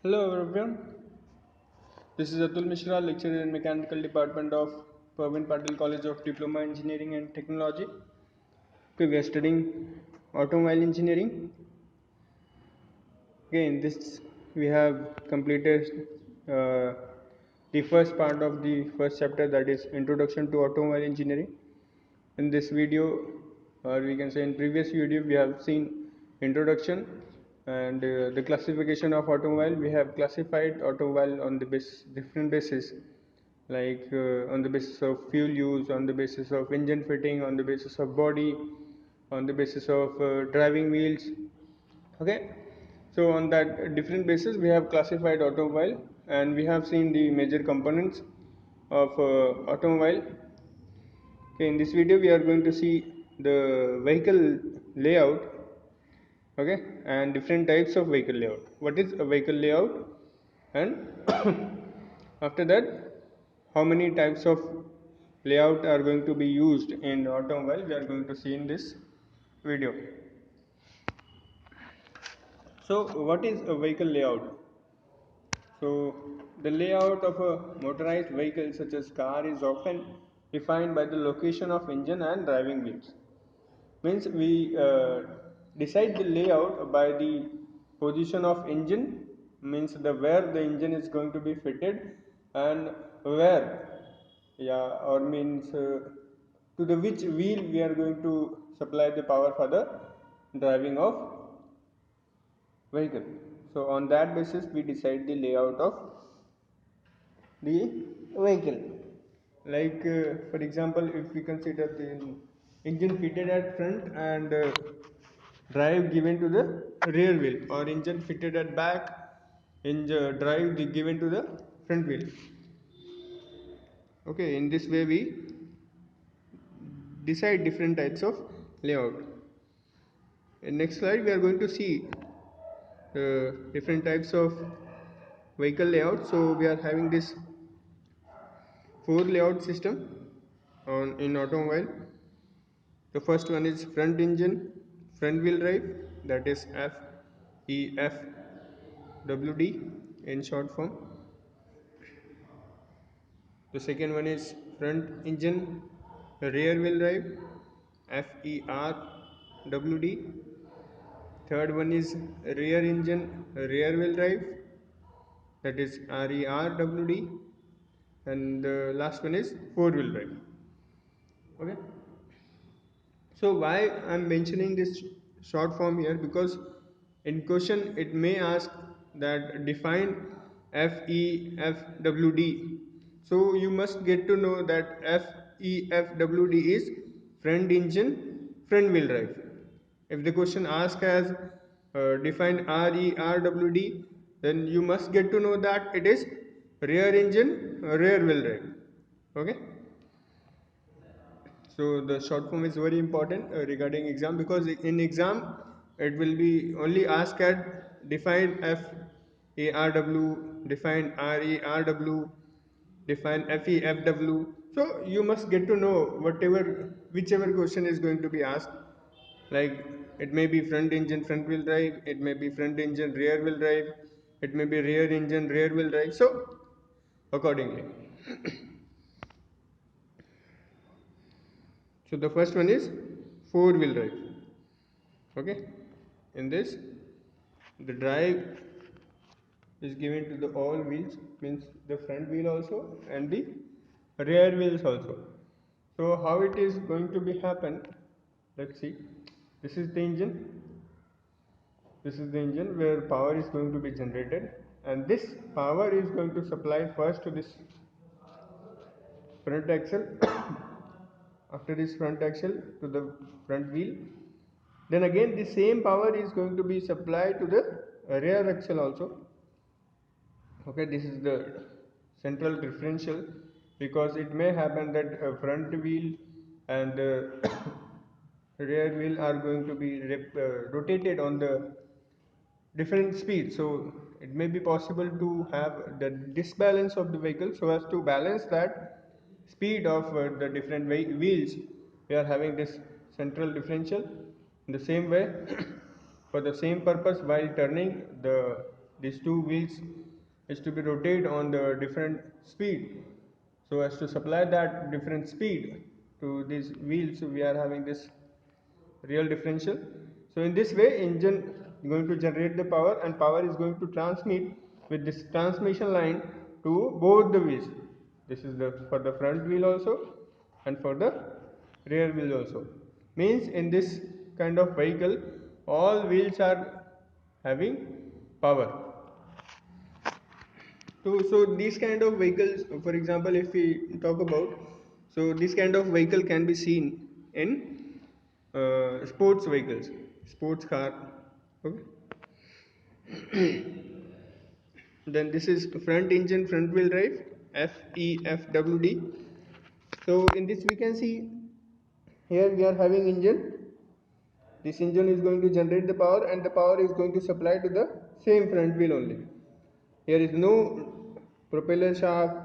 Hello everyone, this is Atul Mishra, lecturer in Mechanical Department of Purvin Patil College of Diploma Engineering and Technology. Okay, we are studying automobile engineering. Okay, in this we have completed the first part of the first chapter, that is Introduction to Automobile Engineering. In this video, or we can say in previous video, we have seen introduction and the classification of automobile. We have classified automobile on the different basis, like on the basis of fuel use, on the basis of engine fitting, on the basis of body, on the basis of driving wheels. Okay, so on that different basis we have classified automobile, and we have seen the major components of automobile. Okay, in this video we are going to see the vehicle layout, okay, and different types of vehicle layout. What is a vehicle layout, and after that how many types of layout are going to be used in automobile, we are going to see in this video. So what is a vehicle layout? So the layout of a motorized vehicle such as car is often defined by the location of engine and driving wheels. Means we decide the layout by the position of engine, means the where the engine is going to be fitted, and where, yeah, or means to the which wheel we are going to supply the power for the driving of vehicle. So on that basis we decide the layout of the vehicle. Like for example, if we consider the engine fitted at front and drive given to the rear wheel, or engine fitted at back, engine drive given to the front wheel. Okay, in this way we decide different types of layout. In next slide we are going to see different types of vehicle layout. So we are having this four layout system in automobile. The first one is front engine front wheel drive, that is FEFWD in short form. The second one is front engine rear wheel drive, FERWD. Third one is rear engine rear wheel drive, that is RERWD. And the last one is four wheel drive. Okay, so why I'm mentioning this short form here, because in question it may ask that define FEFWD. So you must get to know that FEFWD is front engine front wheel drive. If the question asks as define RERWD, then you must get to know that it is rear engine rear wheel drive. Okay, so the short form is very important regarding exam, because in exam it will be only asked at define FERW, define RERW, define FEFW. So you must get to know whichever question is going to be asked. Like it may be front engine front wheel drive, it may be front engine rear wheel drive, it may be rear engine rear wheel drive. So accordingly. So the first one is four wheel drive. Okay, in this the drive is given to the all wheels, means the front wheel also and the rear wheels also. So how it is going to be happen, let's see. This is the engine, this is the engine where power is going to be generated, and this power is going to supply first to this front axle after this front axle to the front wheel. Then again the same power is going to be supplied to the rear axle also. Okay, this is the central differential, because it may happen that front wheel and rear wheel are going to be rotated on the different speed. So it may be possible to have the disbalance of the vehicle, so as to balance that speed of the different wheels. We are having this central differential. In the same way, for the same purpose, while turning the these two wheels is to be rotate on the different speed. So as to supply that different speed to these wheels, we are having this real differential. So in this way, engine is going to generate the power, and power is going to transmit with this transmission line to both the wheels. This is the for the front wheel also and for the rear wheel also. Means in this kind of vehicle, all wheels are having power. So these kind of vehicles, for example, if we talk about, so this kind of vehicle can be seen in sports vehicles, sports car. Okay. Then this is front engine front wheel drive, FEFWD. So in this we can see here we are having engine. This engine is going to generate the power, and the power is going to supply to the same front wheel only. Here is no propeller shaft,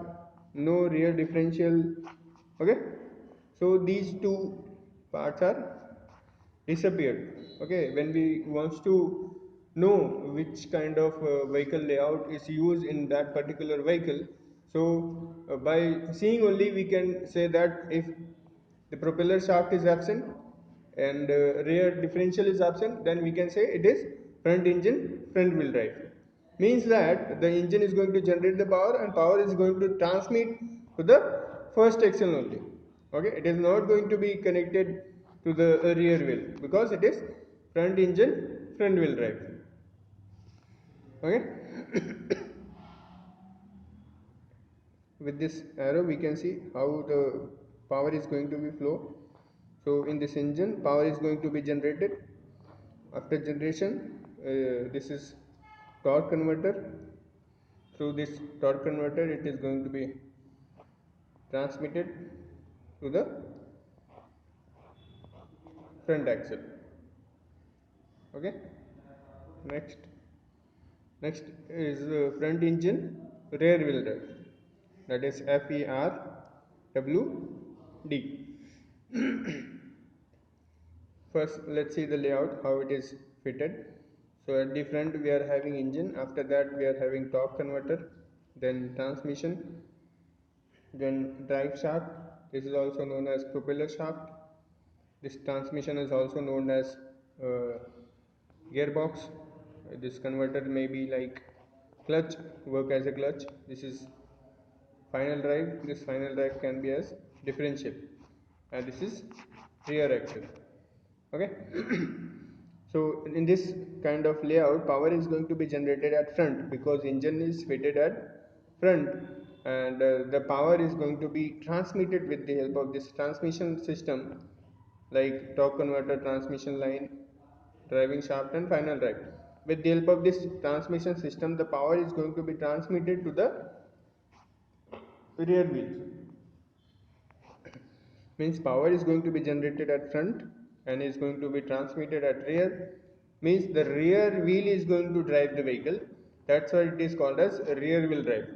no rear differential. Okay, so these two parts are disappeared. Okay, when we wants to know which kind of vehicle layout is used in that particular vehicle, so by seeing only we can say that if the propeller shaft is absent and rear differential is absent, then we can say it is front engine front wheel drive. Means that the engine is going to generate the power, and power is going to transmit to the first axle only. Okay, it is not going to be connected to the rear wheel because it is front engine front wheel drive. Okay. With this arrow we can see how the power is going to be flow. So in this engine, power is going to be generated. After generation, this is torque converter. Through this torque converter, it is going to be transmitted to the front axle. Okay. Next is front engine rear wheel drive, that is FERWD. First let's see the layout, how it is fitted. So at the front we are having engine, after that we are having torque converter, then transmission, then drive shaft. This is also known as propeller shaft. This transmission is also known as gearbox. This converter may be like clutch, work as a clutch. This is final drive. This final drive can be as differential, and this is rear axle. Okay. So in this kind of layout, power is going to be generated at front because engine is fitted at front, and the power is going to be transmitted with the help of this transmission system like torque converter, transmission line, driving shaft and final drive. With the help of this transmission system, the power is going to be transmitted to the rear wheels. Means power is going to be generated at front and is going to be transmitted at rear. Means the rear wheel is going to drive the vehicle. That's why it is called as rear wheel drive.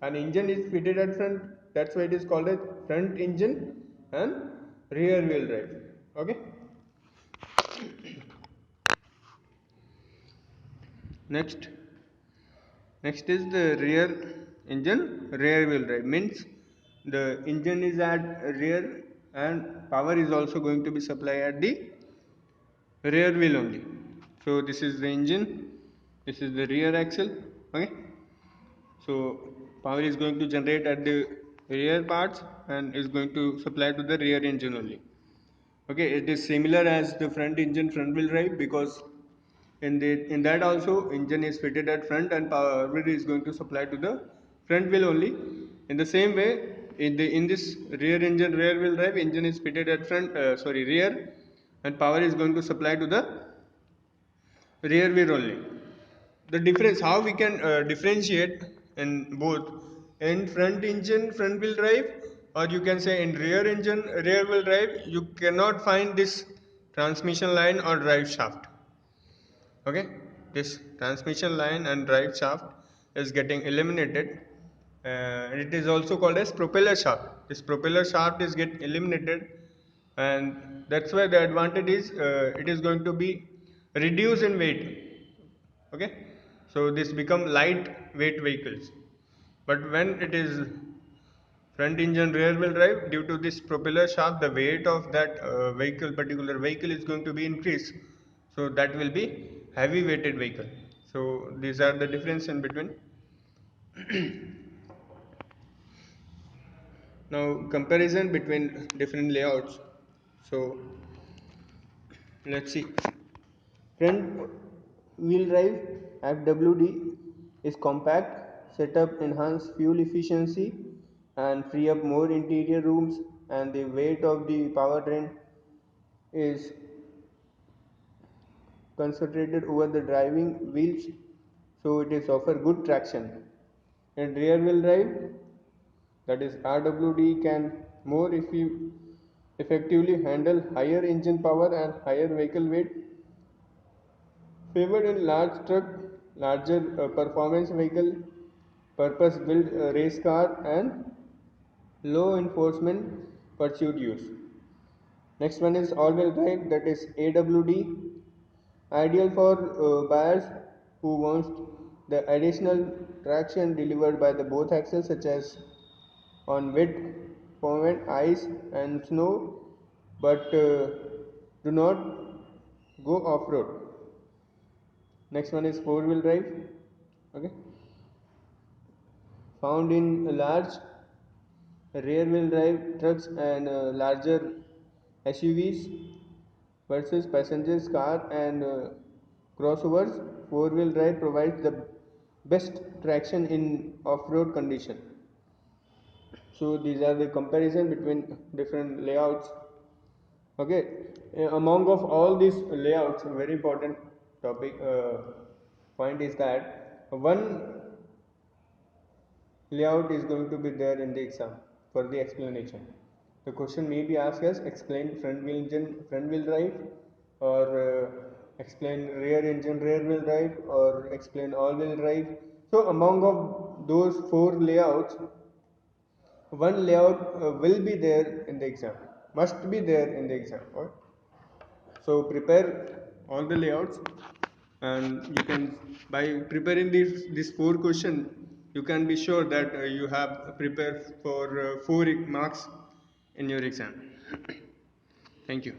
An engine is fitted at front. That's why it is called as front engine and rear wheel drive. Okay. Next is the rear engine rear wheel drive. Means the engine is at rear and power is also going to be supplied at the rear wheel only. So this is the engine, this is the rear axle. Okay, so power is going to generate at the rear parts and is going to supply to the rear engine only. Okay, it is similar as the front engine front wheel drive because in that also engine is fitted at front and power is going to supply to the front wheel only. In the same way, in this rear engine rear wheel drive, engine is fitted at rear, and power is going to supply to the rear wheel only. The difference, how we can differentiate in both, in front engine front wheel drive, or you can say in rear engine rear wheel drive, you cannot find this transmission line or drive shaft. Okay, this transmission line and drive shaft is getting eliminated, and it is also called as propeller shaft. This propeller shaft is get eliminated, and that's why the advantage is it is going to be reduced in weight. Okay, So this become lightweight vehicles. But when it is front engine rear wheel drive, due to this propeller shaft, the weight of that particular vehicle is going to be increased. So that will be heavy weighted vehicle. So these are the difference in between. Now comparison between different layouts. So let's see. Front wheel drive FWD is compact, setup enhance fuel efficiency and free up more interior rooms, and the weight of the powertrain is concentrated over the driving wheels, so it is offer good traction. And rear wheel drive, that is RWD, can more effectively handle higher engine power and higher vehicle weight, favored in large truck, larger performance vehicle, purpose built race car, and law enforcement pursuit use. Next one is all wheel drive, that is AWD, ideal for buyers who want the additional traction delivered by the both axles, such as on wet pavement, ice and snow, but do not go off-road. Next one is four-wheel drive. Okay, found in large rear-wheel drive trucks and larger SUVs versus passengers car and crossovers. Four-wheel drive provides the best traction in off-road condition. So these are the comparison between different layouts. Okay, among of all these layouts, a very important topic point is that one layout is going to be there in the exam for the explanation. The question may be asked as explain front wheel drive, or explain rear engine rear wheel drive, or explain all wheel drive. So among of those four layouts, one layout will be there in the exam, must be there in the exam. Right? So prepare all the layouts, and you can, by preparing these four question, you can be sure that you have prepared for 4 marks in your exam. Thank you.